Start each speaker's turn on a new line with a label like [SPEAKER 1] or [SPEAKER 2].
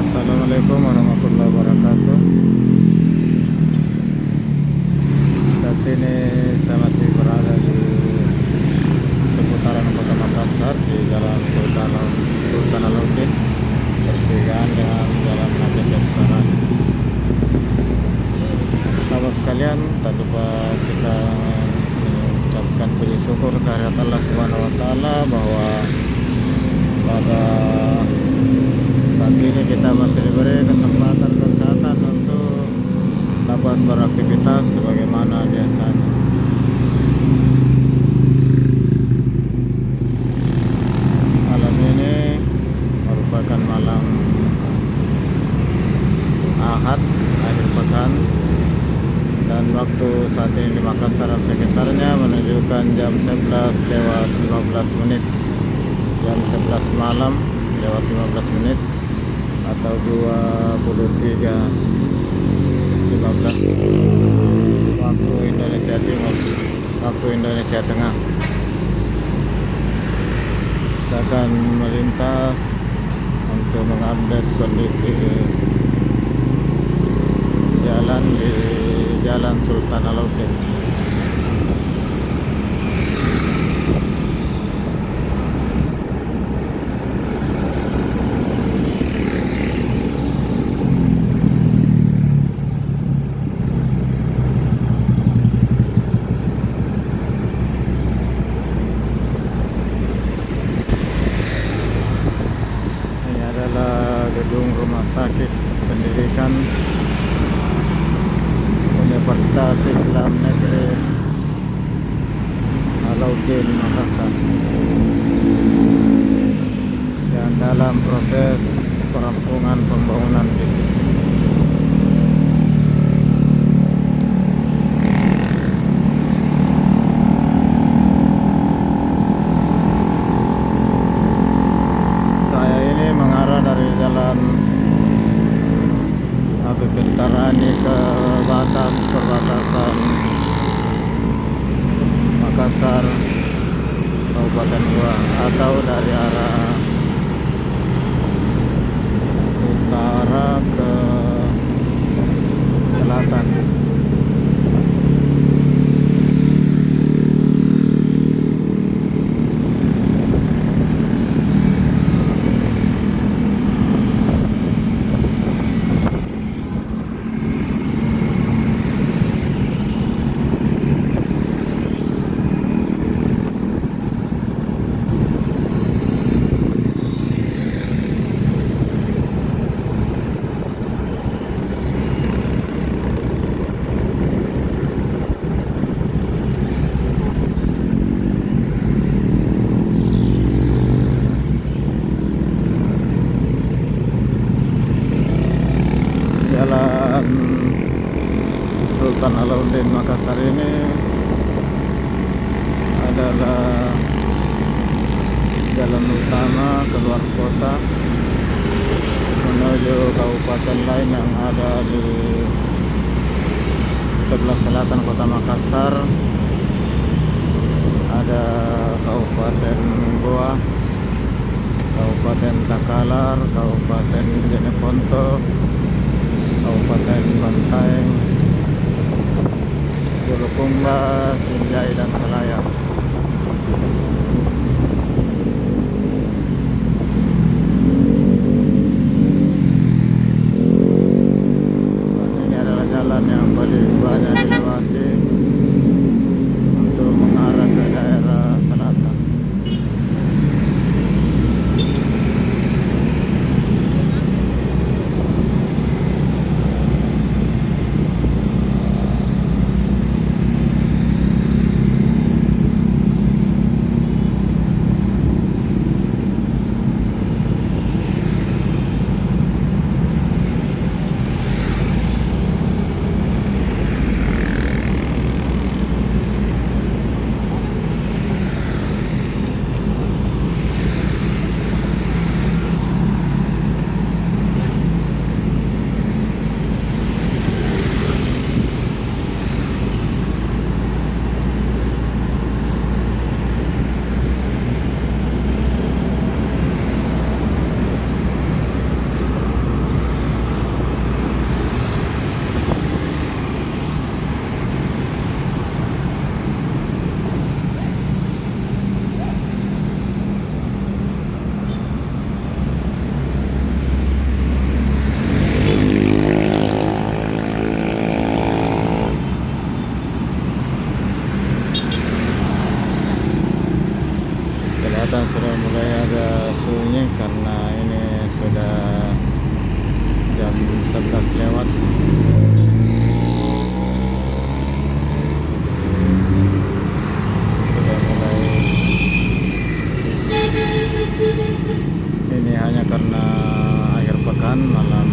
[SPEAKER 1] Assalamualaikum warahmatullahi wabarakatuh. Saat ini saya masih berada di seputaran Kota Makassar di Jalan Sultan Alauddin, pertigaan dengan Jalan Aceh Utara. Sahabat sekalian, tak lupa kita mengucapkan puji syukur kehadirat Allah Subhanahu wa taala bahwa pada saat ini kita masih diberi kesempatan kesehatan untuk dapat beraktivitas sebagaimana biasanya. Malam ini merupakan malam Ahad akhir pekan, dan waktu saat ini di Makassar dan sekitarnya menunjukkan jam 11 lewat 15 menit, jam 11 malam lewat 15 menit atau 23.15 waktu Indonesia Timur, waktu Indonesia Tengah. Kita akan melintas untuk mengupdate kondisi jalan di Jalan Sultan Alauddin. Gedung Rumah Sakit Pendidikan Universitas Islam Negeri Alauddin Makassar yang dalam proses perampungan pembangunan fisik. Jalan Habib Bentarani ke perbatasan Makassar Kabupaten Goa, atau dari arah utara ke selatan. Jalan Sultan Alauddin Makassar ini adalah jalan utama keluar kota menuju kabupaten lain yang ada di sebelah selatan Kota Makassar. Ada Kabupaten Goa, Kabupaten Takalar, Kabupaten Jeneponto, Kabupaten Bantaeng, Bulukumba, Sinjai, dan Selayar. Ini adalah jalan yang paling banyak dilewati untuk mengarah ke daerah selatan. ini sudah jam 11 lewat. Sudah mulai, ini hanya karena akhir pekan malam